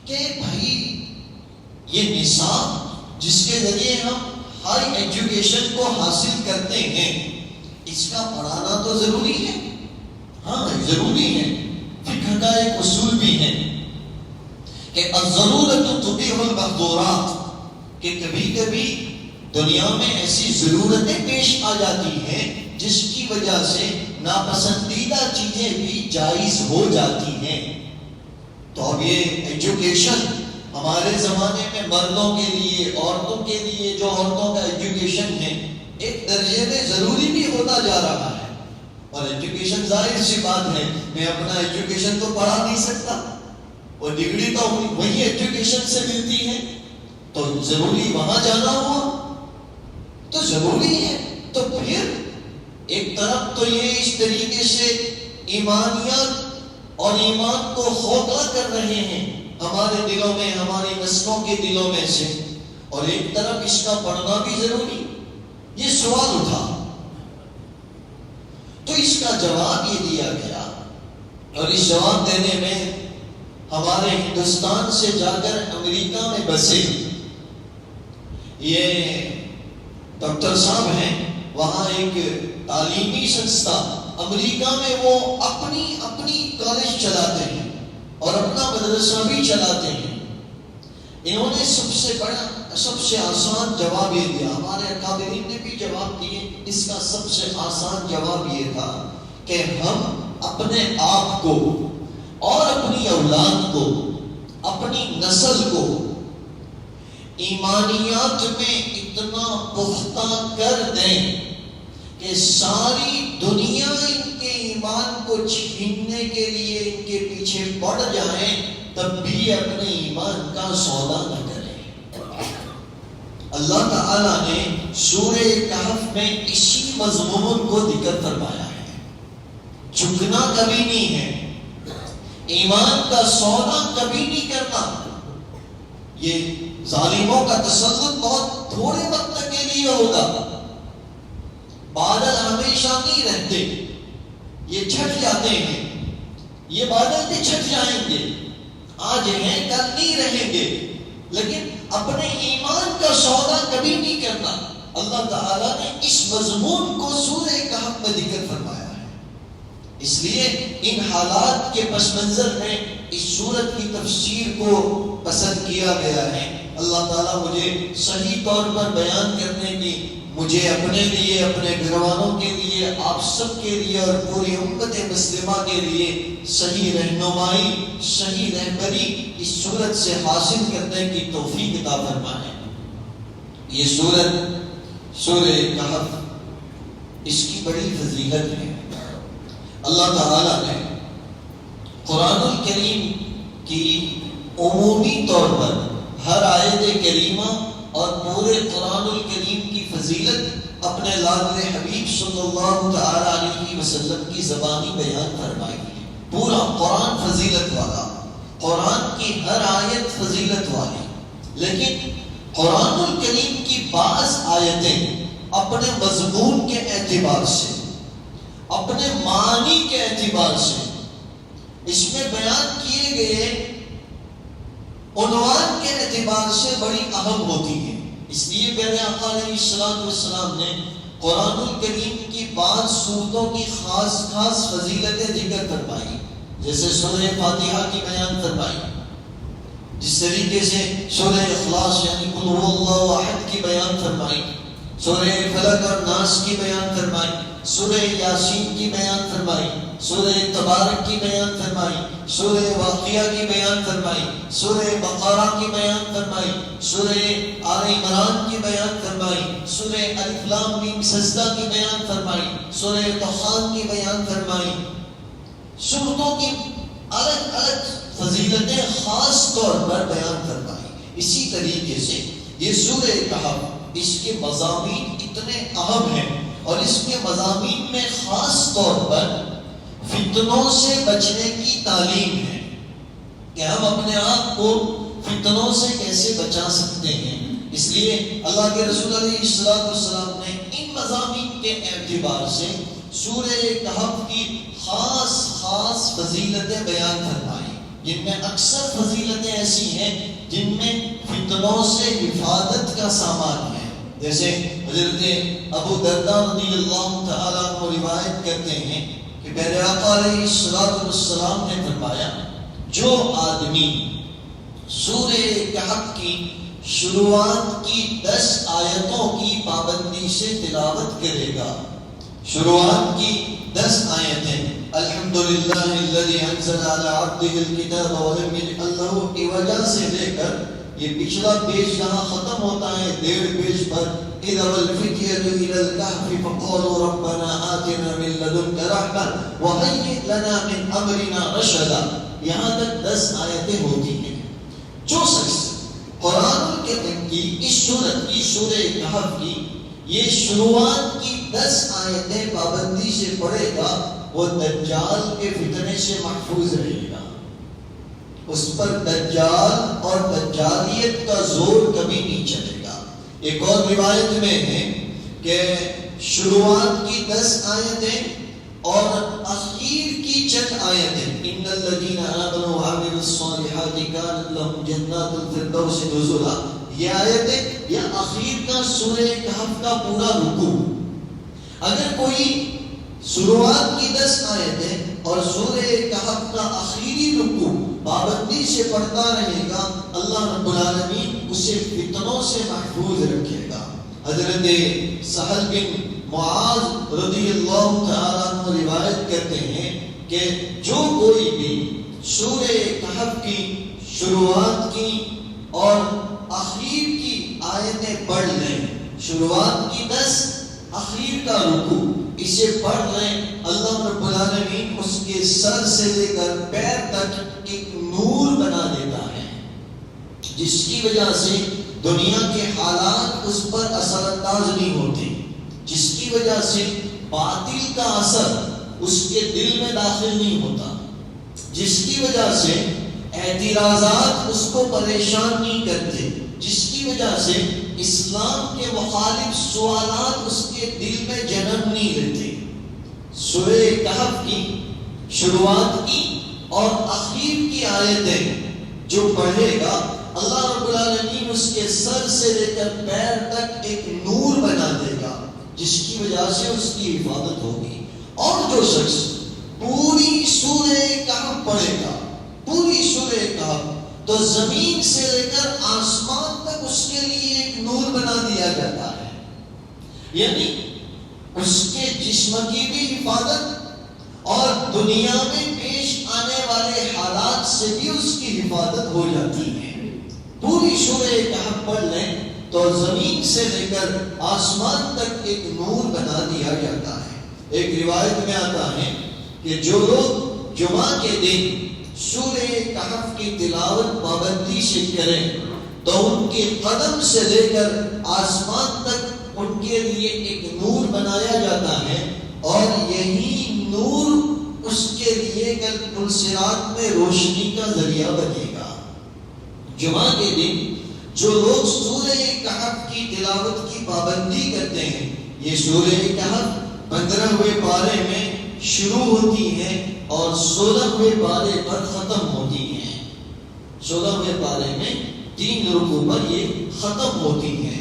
کہ بھائی یہ نصاب جس کے ذریعے ہم ہائی ایجوکیشن کو حاصل کرتے ہیں، اس کا پڑھانا تو ضروری ہے. ہاں ضروری ہے. فقہ کا ایک اصول بھی ہے کہ الضرورت تبیح المحظورات، کہ کبھی کبھی دنیا میں ایسی ضرورتیں پیش آ جاتی ہیں جس کی وجہ سے ناپسندیدہ چیزیں بھی جائز ہو جاتی ہیں. تو اب یہ ایجوکیشن ہمارے زمانے میں مردوں کے لیے، عورتوں کے لیے جو عورتوں کا ایجوکیشن ہے ایک درجے میں ضروری بھی ہوتا جا رہا ہے. اور ایجوکیشن ظاہر سی بات ہے، میں اپنا ایجوکیشن تو پڑھا نہیں سکتا، اور ڈگری تو وہی ایجوکیشن سے ملتی ہے، تو ضروری وہاں جانا ہوا تو ضروری ہے. تو پھر ایک طرف تو یہ اس طریقے سے ایمانیات اور ایمان کو کھوکھلا کر رہے ہیں ہمارے دلوں میں، ہماری نسلوں کے دلوں میں سے، اور ایک طرف اس کا پڑھنا بھی ضروری. یہ سوال اٹھا تو اس کا جواب یہ دیا گیا، اور اس جواب دینے میں ہمارے ہندوستان سے جا کر امریکہ میں بسے یہ ڈاکٹر صاحب ہیں، وہاں ایک تعلیمی سنستھا امریکہ میں وہ اپنی کالج چلاتے ہیں اور اپنا مدرسہ بھی چلاتے ہیں. انہوں نے سب سے آسان جواب یہ دیا، ہمارے اکابرین نے بھی جواب دیے، اس کا سب سے آسان جواب یہ تھا کہ ہم اپنے آپ کو اور اپنی اولاد کو، اپنی نسل کو ایمانیات میں اتنا پختہ کر دیں کہ ساری دنیا ان کے ایمان کو چھیننے کے لیے ان کے پیچھے پڑ جائیں، تب بھی اپنے ایمان کا سودا نہ کریں. اللہ تعالیٰ نے سورہ کہف میں اسی مضمون کو ذکر فرمایا ہے. جھکنا کبھی نہیں ہے، ایمان کا سودا کبھی نہیں کرنا. یہ ظالموں کا تسلط بہت تھوڑے وقت تک کے لیے ہوگا، بادل ہمیشہ نہیں رہتے، یہ چھٹ جاتے ہیں. یہ بادل بھی چھٹ جائیں گے، آج ہیں کل نہیں رہیں گے، لیکن اپنے ایمان کا سودا کبھی نہیں کرنا. اللہ تعالیٰ نے اس مضمون کو سورہ کہف میں ذکر فرمایا ہے. اس لیے ان حالات کے پس منظر میں اس سورت کی تفسیر کو پسند کیا گیا ہے. اللہ تعالیٰ مجھے صحیح طور پر بیان کرنے کی، مجھے اپنے لیے، اپنے گھر والوں کے لیے، آپ سب کے لیے اور پوری امت مسلمہ کے لیے صحیح رہنمائی، صحیح رہبری اس سورت سے حاصل کرنے کی توفیق عطا فرمائے. یہ سورت سورہ کہف، اس کی بڑی فضیلت ہے. اللہ تعالیٰ نے قرآن الکریم کی عمومی طور پر ہر آیت کریمہ اور پورے قرآن الکریم کی فضیلت اپنے لاڈلے حبیب صلی اللہ تعالی علیہ وسلم کی زبانی بیان فرمائی ہے. پورا قرآن فضیلت والا، قرآن کی ہر آیت فضیلت والی. لیکن قرآن الکریم کی بعض آیتیں اپنے مضمون کے اعتبار سے، اپنے معنی کے اعتبار سے، اس میں بیان کیے گئے عنوان کے اعتبار سے بڑی اہم ہوتی ہے. اس لیے پیارے آقا علیہ السلام نے قرآن الکریم کی بعض سورتوں کی خاص فضیلتیں ذکر فرمائی. جیسے سورہ فاتحہ کی بیان فرمائی، جس طریقے سے سورہ اخلاص یعنی قل هو اللہ احد کی بیان فرمائی، سورہ فلق اور ناس کی بیان فرمائی، سورہ یاسین کی بیان فرمائی، سورہ تبارک کی بیان فرمائی، سورہ واقعہ کی بیان فرمائی، سورہ بقرہ کی بیان فرمائی، سورہ آل عمران کی بیان فرمائی، سورہ الف لام میم سجدہ کی بیان فرمائی، سورہ طحان کی بیان فرمائی. سورتوں کی الگ الگ فضیلتیں خاص طور پر بیان فرمائی. اسی طریقے سے یہ سورہ کہف، اس کے مضامین اتنے اہم ہیں اور اس کے مضامین میں خاص طور پر فتنوں سے بچنے کی تعلیم ہے کہ ہم اپنے آپ کو فتنوں سے کیسے بچا سکتے ہیں. اس لیے اللہ کے رسول علیہ السلام نے ان مضامین کے اعتبار سے سورہ کہف کی خاص فضیلتیں بیان فرمائی، جن میں اکثر فضیلتیں ایسی ہیں جن میں فتنوں سے حفاظت کا سامان ہے. جیسے حضرت ابو درداء رضی اللہ تعالیٰ عنہ روایت کرتے ہیں کہ پیارے آقا علیہ السلام نے فرمایا، جو آدمی سورہ کہف کی شروعات کی 10 آیتوں کی پابندی سے تلاوت کرے گا، شروعات کی 10 آیتیں الحمدللہ الذی انزل علی عبدہ الکتاب ولم یجعل لہ عوجا سے لے کر یہ پچھلا پیج جہاں ختم ہوتا ہے 1.5 پیج پر اذا الفتية الى الكهف فقالوا ربنا آتنا من لدنك رحمة وهيئ لنا من امرنا رشدا، یہاں تک 10 آیتیں ہوتی ہیں. جو شخص قرآن الکریم کی اس سورت کی سورہ کہف کی یہ شروعات کی 10 آیتیں پابندی سے پڑھے گا، وہ دجال کے فتنے سے محفوظ رہے گا. اس پر دجال اور دجالیت کا زور کبھی نہیں چلے گا. ایک اور روایت میں ہے کہ شروعات کی 10 آیتیں اور اخیر کی چند آیتیں ان الذین آمنوا وعملوا الصالحات کانت لهم جنات الفردوس نزلا، یہ آیتیں یا اخیر کا سورہ کہف کا پورا رکوع اگر کوئی شروعات کی 10 آیتیں اور سورہ کہف کا آخری رکوع پابندی سے پڑھتا رہے گا، اللہ رب العالمین اسے فتنوں سے محفوظ رکھے گا۔ حضرت سہل بن معاذ رضی اللہ تعالیٰ عنہ روایت کرتے ہیں کہ جو کوئی بھی سورہ کہف کی شروعات کی اور آخر کی آیتیں پڑھ لیں، شروعات کی 10 آخر کا رکوع اسے پڑھ لیں، اللہ رب العالمین اس کے سر سے لے کر پیر تک ایک نور بنا دیتا ہے، جس کی وجہ سے دنیا کے حالات اس پر اثر انداز نہیں ہوتے، جس کی وجہ سے باطل کا اثر اس کے دل میں داخل نہیں ہوتا، جس کی وجہ سے اعتراضات اس کو پریشان نہیں کرتے، جس کی وجہ سے اسلام کے مخالف سوالات اس کے دل میں جنم نہیں لیتے۔ سورہ کہف کی شروعات کی اور آخر کی آیتیں جو پڑھے گا، اللہ رب العالمین اس کے سر سے لے کر پیر تک ایک نور بنا دے گا، جس کی وجہ سے اس کی حفاظت ہوگی۔ اور جو شخص پوری سورہ کہف پڑھے گا، پوری سورہ کہف، تو زمین سے لے کر آسمان تک اس کے لیے ایک نور بنا دیا جاتا ہے، یعنی اس کے جسم کی بھی حفاظت اور دنیا میں پیش آنے والے حالات سے بھی اس کی حفاظت ہو جاتی ہے۔ پوری سورہ کہف پڑھ لیں تو زمین سے لے کر آسمان تک ایک نور بنا دیا جاتا ہے۔ ایک روایت میں آتا ہے کہ جو لوگ جمعہ کے دن سورہ کہف کی تلاوت پابندی سے کریں تو ان کے قدم سے لے کر آسمان تک ان کے لیے ایک نور بنایا جاتا ہے، اور یہی نور اس کے لیے کل پلسرات میں روشنی کا ذریعہ بنے گا۔ جمعہ کے دن جو لوگ سورہ کہف کی تلاوت کی پابندی کرتے ہیں، یہ سورہ کہف 15ویں پارے میں شروع ہوتی ہے اور 16ویں پارے پر ختم ہوتی ہے۔ 16ویں پارے میں 3 رکوع پر یہ ختم ہوتی ہے۔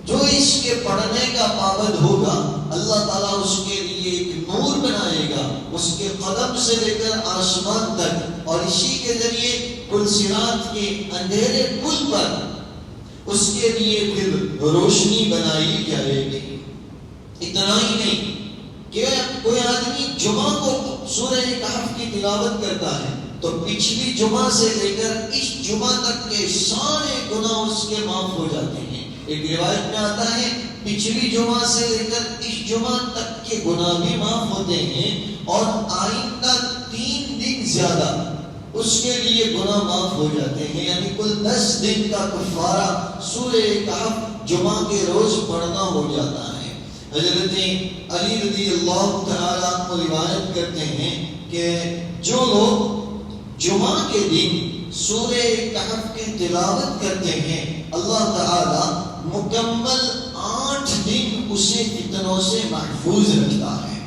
جو اس کے پڑھنے کا پابند ہوگا، اللہ تعالیٰ اس کے لیے ایک نور بنائے گا، اس کے قدم سے لے کر آسمان تک، اور اسی کے ذریعے پلسرات کے اندھیرے پل پر اس کے لیے پھر روشنی بنائی جائے گی۔ اتنا ہی نہیں کہ کوئی آدمی جمعہ کو سورہ کہف کی تلاوت کرتا ہے تو پچھلی جمعہ سے لے کر اس جمعہ تک کے سارے گناہ اس کے معاف ہو جاتے ہیں۔ ایک روایت میں آتا ہے پچھلی جمعہ سے لے کر اس جمعہ تک کے گناہ بھی معاف ہوتے ہیں، اور آئندہ 3 دن زیادہ اس کے لیے گناہ معاف ہو جاتے ہیں، یعنی کل 10 دن کا کفارہ سورہ کہف جمعہ کے روز پڑھنا ہو جاتا ہے۔ حضرت علی رضی اللہ تعالیٰ عنہ روایت کرتے ہیں کہ جو لوگ جمعہ کے دن سورہ کہف کی تلاوت کرتے ہیں، اللہ تعالیٰ مکمل 8 دن اسے فتنوں سے محفوظ رکھتا ہے۔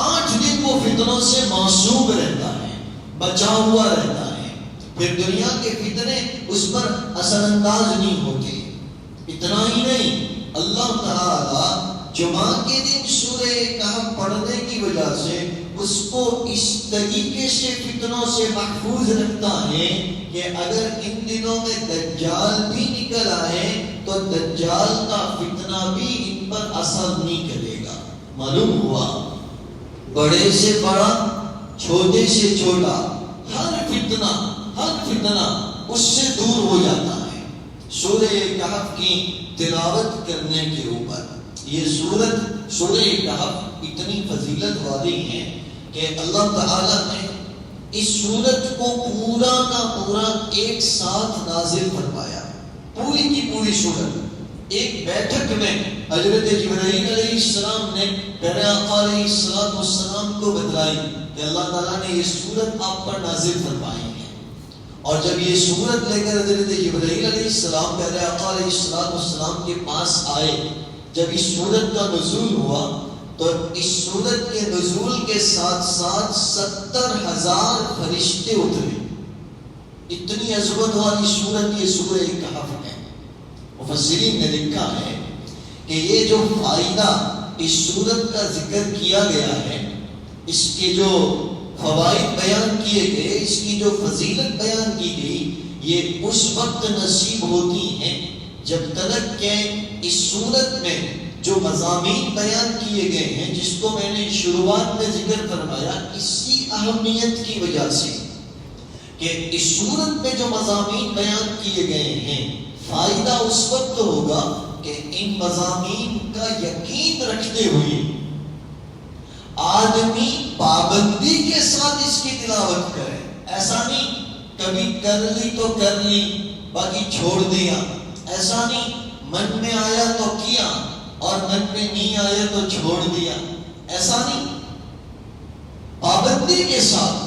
8 دن وہ فتنوں سے معصوم رہتا ہے، بچا ہوا رہتا ہے، پھر دنیا کے فتنے اس پر اثر انداز نہیں ہوتے۔ اتنا ہی نہیں، اللہ تعالیٰ جمعہ کے دن سورہ کہف پڑھنے کی وجہ سے اس کو اس طریقے سے فتنوں سے محفوظ رکھتا ہے کہ اگر ان دنوں میں دجال بھی نکل آئے تو دجال کا فتنہ بھی ان پر اثر نہیں کرے گا۔ معلوم ہوا بڑے سے بڑا، چھوٹے سے چھوٹا، ہر فتنہ اس سے دور ہو جاتا ہے سورہ کہف کی تلاوت کرنے کے اوپر۔ یہ سورہ کہف اتنی فضیلت والی ہے کہ اللہ تعالیٰ نے اس سورت کو پورا کا پورا ایک ساتھ نازل فرمایا، پوری کی پوری سورت ایک بیٹھک میں حضرت جبرائیل علیہ السلام نے پیارے آقا علیہ السلام کو بتلائی کہ اللہ تعالیٰ نے یہ سورت آپ پر نازل فرمائی ہے۔ اور جب یہ سورت لے کر حضرت جبرائیل علیہ السلام پیارے آقا علیہ السلام کے پاس آئے، جب اس سورت کا نزول ہوا تو اس سورت کے نزول کے ساتھ ساتھ 70,000 فرشتے اترے۔ اتنی عظمت والی سورت یہ سورہ کہف ہے۔ مفسرین نے لکھا ہے کہ یہ جو فائدہ اس سورت کا ذکر کیا گیا ہے، اس کے جو فوائد بیان کیے گئے، اس کی جو فضیلت بیان کی گئی، یہ اس وقت نصیب ہوتی ہیں جب تک کہ اس سورت میں جو مضامین بیان کیے گئے ہیں، جس کو میں نے شروعات میں ذکر فرمایا، اسی اہمیت کی وجہ سے کہ اس سورت میں جو مضامین بیان کیے گئے ہیں، فائدہ اس وقت ہوگا کہ ان مضامین کا یقین رکھتے ہوئے آدمی پابندی کے ساتھ اس کی تلاوت کرے۔ ایسا نہیں کبھی کر لی تو کر لی باقی چھوڑ دیا، ایسا نہیں من میں آیا تو کیا اور من میں نہیں آیا تو چھوڑ دیا، ایسا نہیں، پابندی کے ساتھ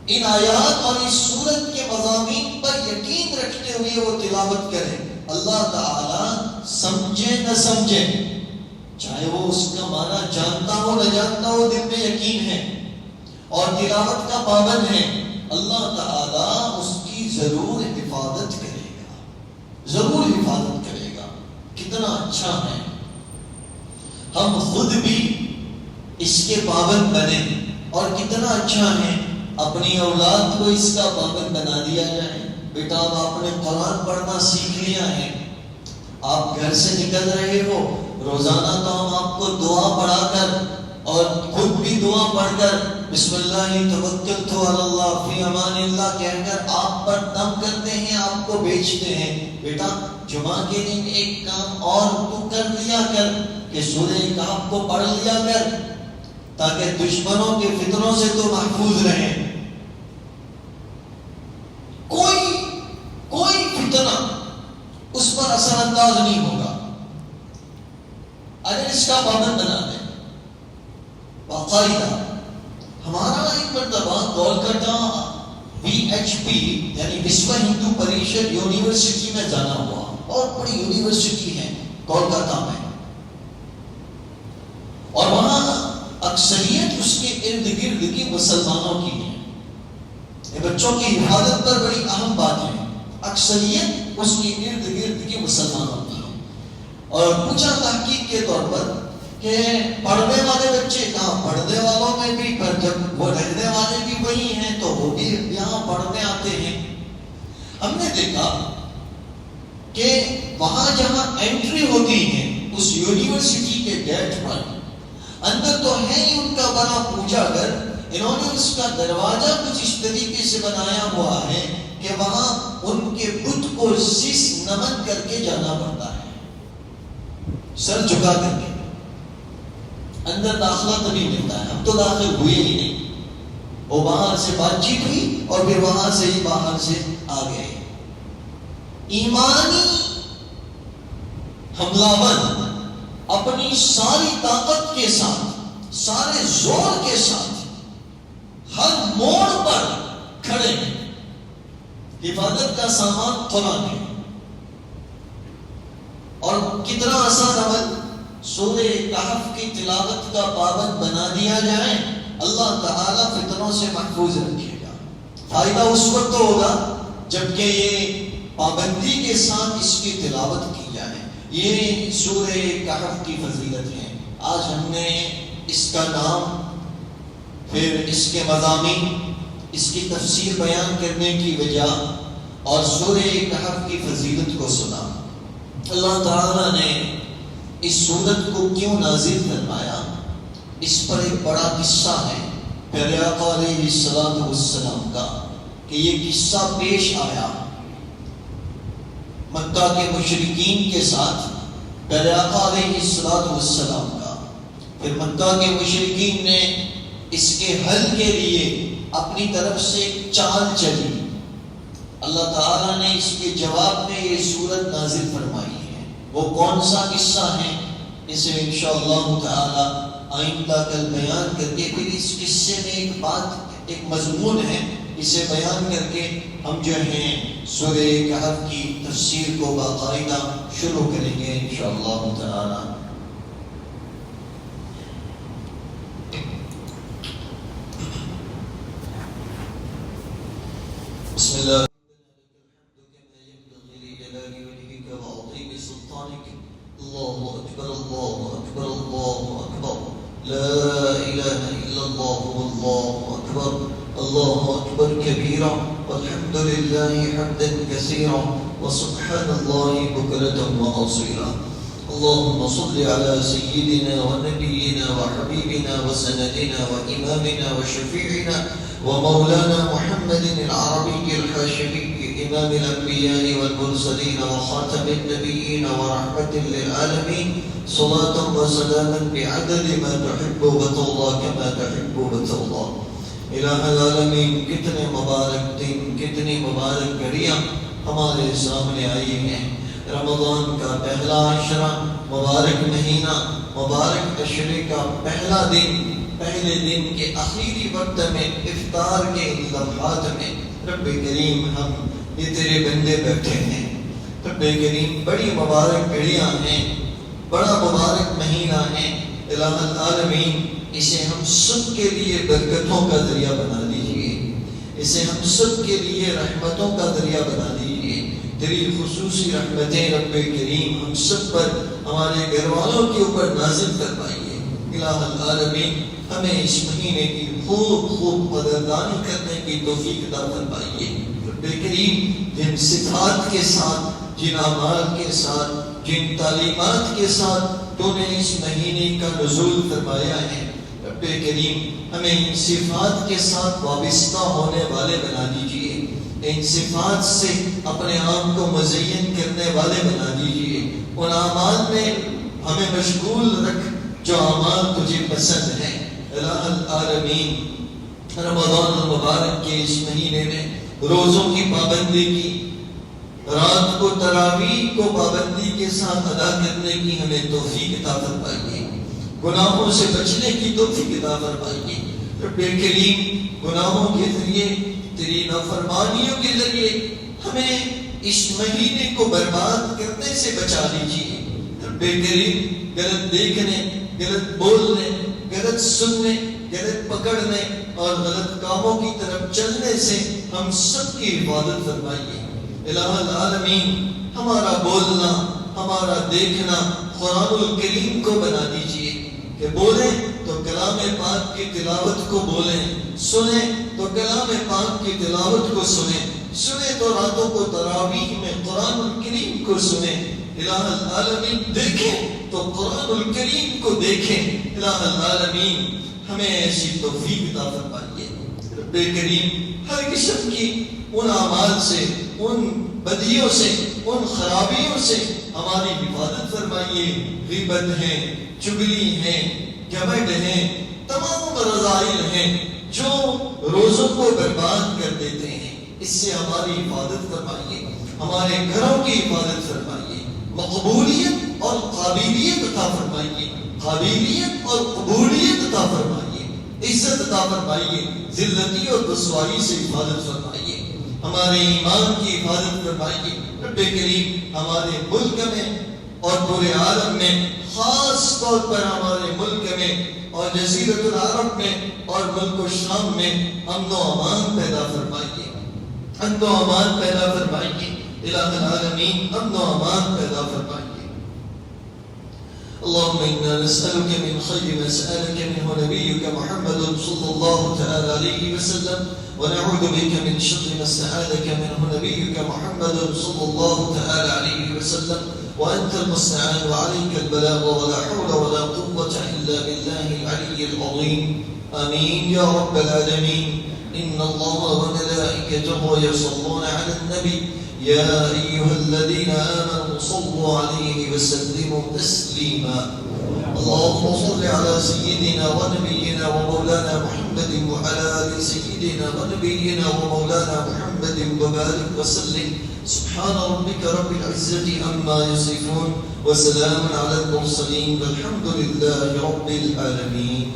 ان آیات اور اس سورت کے مضامین پر یقین رکھتے ہوئے وہ تلاوت کرے۔ اللہ تعالی سمجھے نہ سمجھے، چاہے وہ اس کا معنی جانتا ہو نہ جانتا ہو، دل میں یقین ہے اور تلاوت کا پابند ہے، اللہ تعالی اس کی ضرور حفاظت کرے گا، ضرور حفاظت کرے گا۔ کتنا اچھا ہے ہم خود بھی اس کے پابند بنے، اور کتنا اچھا ہے اپنی اولاد کو اس کا پابند بنا دیا جائے۔ بیٹا اب آپ نے قرآن پڑھنا سیکھ لیا ہے، آپ گھر سے نکل رہے ہو، روزانہ تو ہم آپ کو دعا پڑھا کر اور خود بھی دعا پڑھ کر بسم اللہ توکلت علی اللہ فی امان اللہ کہہ کر آپ پر دم کرتے ہیں، آپ کو بیچتے ہیں۔ بیٹا جمعہ کے دن ایک کام اور تو کر لیا کر کہ سورہ کہف کو پڑھ لیا کر، تاکہ دشمنوں کے فتنوں سے تو محفوظ رہیں۔ کوئی فتنہ اس پر اثر انداز نہیں ہوگا اگر اس کا پابند بنا دیں۔ باقاعدہ ہمارا ایک مرتبہ کولکاتہ VHP یعنی وشو ہندو پریشد یونیورسٹی میں جانا ہوا، بہت بڑی یونیورسٹی ہے کولکاتہ میں، اور وہاں اکثریت اس کے ارد گرد کی مسلمانوں کی ہے۔ یہ بچوں کی حفاظت پر بڑی اہم بات ہے، اکثریت اس کے ارد گرد کی مسلمانوں کی ہے۔ اور پوچھا تحقیق کے طور پر کہ پڑھنے والے بچے کہاں، پڑھنے والوں میں بھی، پر جب وہ رہنے والے بھی وہی ہیں تو وہ بھی یہاں پڑھنے آتے ہیں۔ ہم نے دیکھا کہ وہاں جہاں انٹری ہوتی ہے اس یونیورسٹی کے گیٹ پر، اندر تو ہے ہی ان کا بنا پوجا گھر، انہوں نے اس کا دروازہ کچھ اس طریقے سے بنایا ہوا ہے کہ وہاں ان کے بت کو سس نمن کر کے جانا پڑتا ہے، سر جھکا کر کے۔ اندر داخلہ تو نہیں ملتا ہے، ہم تو داخل ہوئے ہی نہیں، وہ باہر سے بات چیت ہوئی اور پھر وہاں سے ہی باہر سے آ گئے۔ ایمانی حملہ ور اپنی ساری طاقت کے ساتھ، سارے زور کے ساتھ ہر موڑ پر کھڑے ہیں، حفاظت کا سامان قرآن ہے۔ اور کتنا آسان عمل، سورہ کہف کی تلاوت کا پابند بنا دیا جائے، اللہ تعالیٰ فتنوں سے محفوظ رکھے گا۔ فائدہ اس وقت ہوگا جبکہ یہ پابندی کے ساتھ اس کی تلاوت کی جائے۔ یہ سورہ کہف کی فضیلت ہے۔ آج ہم نے اس کا نام، پھر اس کے مضامین، اس کی تفسیر بیان کرنے کی وجہ اور سورہ کہف کی فضیلت کو سنا۔ اللہ تعالیٰ نے اس سورت کو کیوں نازل فرمایا، اس پر ایک بڑا قصہ ہے پیارے آقا علیہ السلام کا، کہ یہ قصہ پیش آیا مکہ کے مشرکین کے ساتھ پیارے آقا علیہ السلام کا۔ پھر مکہ کے مشرکین نے اس کے حل کے لیے اپنی طرف سے ایک چال چلی، اللہ تعالیٰ نے اس کے جواب میں یہ سورت نازل فرمائی ہے۔ وہ کون سا قصہ ہے اسے انشاءاللہ تعالی آئندہ کل بیان کر کے، پھر اس قصے میں ایک بات، ایک مضمون ہے، اسے بیان کر کے ہم جو ہیں سورہ کہف کی تفسیر کو باقاعدہ شروع کریں گے انشاءاللہ تعالی۔ بسم اللہ الله أكبر الله أكبر الله أكبر لا إله إلا الله والله أكبر الله أكبر كبيرا والحمد لله حمدا كثيرا وسبحان الله بكرة وأصيلا اللهم صل على سيدنا ونبينا وحبيبنا وسندنا وإمامنا وشفيعنا ومولانا محمد العربي الحاشمي إمام الأنبياء والمرسلين وخاتم النبيين ورحمة للعالمين صلاة وسلاما بعدد ما تحب وترضى كما تحب وترضى الہ العالمین کتنے مبارک دن کتنی مبارک گھڑیاں ہمارے سامنے آئی ہیں رمضان کا پہلا عشرہ مبارک مہینہ مبارک عشرے کا پہلا دن پہلے دن کے آخری وقت میں افطار کے لمحات میں رب کریم ہم یہ تیرے بندے بیٹھے ہیں رب کریم بڑی مبارک گھڑیاں ہیں بڑا مبارک مہینہ ہے الہ العالمین اسے ہم سب کے لیے برکتوں کا ذریعہ بنا دیجئے اسے ہم سب کے لیے رحمتوں کا ذریعہ بنا دیجئے تیری خصوصی رحمتیں رب کریم ہم سب پر ہمارے گھر والوں کے اوپر نازل فرمائیے الہ العالمین ہمیں اس مہینے کی خوب قدردانی کرنے کی توفیق عطا فرمائیے رب کریم جن صفات کے ساتھ جن اعمال کے ساتھ جن تعلیمات کے ساتھ تو نے اس مہینے کا نزول فرمایا ہے رب کریم ہمیں ان صفات کے ساتھ وابستہ ہونے والے بنا دیجئے ان صفات سے اپنے آپ کو مزین کرنے والے بنا دیجئے ان اعمال میں ہمیں مشغول رکھ جو اعمال تجھے پسند ہیں الہ العالمین رمضان المبارک کے اس مہینے میں روزوں کی پابندی کی رات کو تراویح کو پابندی کے ساتھ ادا کرنے کی ہمیں توفیق عطا فرمائیے گناہوں سے بچنے کی توفیق عطا فرمائیے رب کریم گناہوں کے ذریعے تیری نافرمانیوں کے ذریعے ہمیں اس مہینے کو برباد کرنے سے بچا لیجیے رب کریم غلط دیکھنے غلط بولنے غلط سننے غلط پکڑنے اور غلط کاموں کی طرف چلنے سے ہم سب کی حفاظت فرمائیے الہ العالمین ہمارا بولنا ہمارا دیکھنا قرآن الکریم کو بنا دیجئے کہ بولیں تو کلام پاک کی تلاوت کو بولیں سنیں تو کلام پاک کی تلاوت کو سنیں تو راتوں کو تراویح میں قرآن الکریم کو سنیں الہ العالمین دیکھیں تو قرآن الکریم کو دیکھیں الہ العالمین ہمیں ایسی توفیق عطا فرمائیے رب کریم ہر قسم کی ان اعمال سے ان بدیوں سے ان خرابیوں سے ہماری حفاظت فرمائیے غیبت ہے چغلی ہے گھمنڈ ہے تمام رذائل ہیں جو روزوں کو برباد کر دیتے ہیں اس سے ہماری حفاظت فرمائیے ہمارے گھروں کی حفاظت فرمائیے مقبولیت اور قابلیت عطا فرمائیے قابلیت اور قبولیت عطا فرمائیے عزت عطا فرمائیے ذلتی اور رسوائی سے حفاظت فرمائیے ہمارے ایمان کی حفاظت فرمائیے رب کریم ہمارے ملک میں اور پورے عالم میں خاص طور پر ہمارے ملک میں اور جزیرۃ العرب میں اور ملک و شام میں امن و امان پیدا فرمائیے امن و امان پیدا فرمائیے الہ العالمین امن و امان پیدا فرمائیے اللهم إنا نسألك من خير ما سألك منه نبيك محمد صلى الله تعالى عليه وسلم ونعوذ بك من شر ما استعاذك منه نبيك محمد صلى الله تعالى عليه وسلم وأنت المستعان وعليك البلاغ ولا حول ولا قوة إلا بالله العلي العظيم آمين يا رب العالمين إن الله وملائكته يصلون على النبي يا أيها الذين آمنوا صلوا عليه وسلموا تسليما اللهم صل على سيدنا ونبينا ومولانا محمد وعلى آل سيدنا ونبينا ومولانا محمد وبارك وسلم سبحان ربك رب العزة عما يصفون وسلام على المرسلين والحمد لله رب العالمين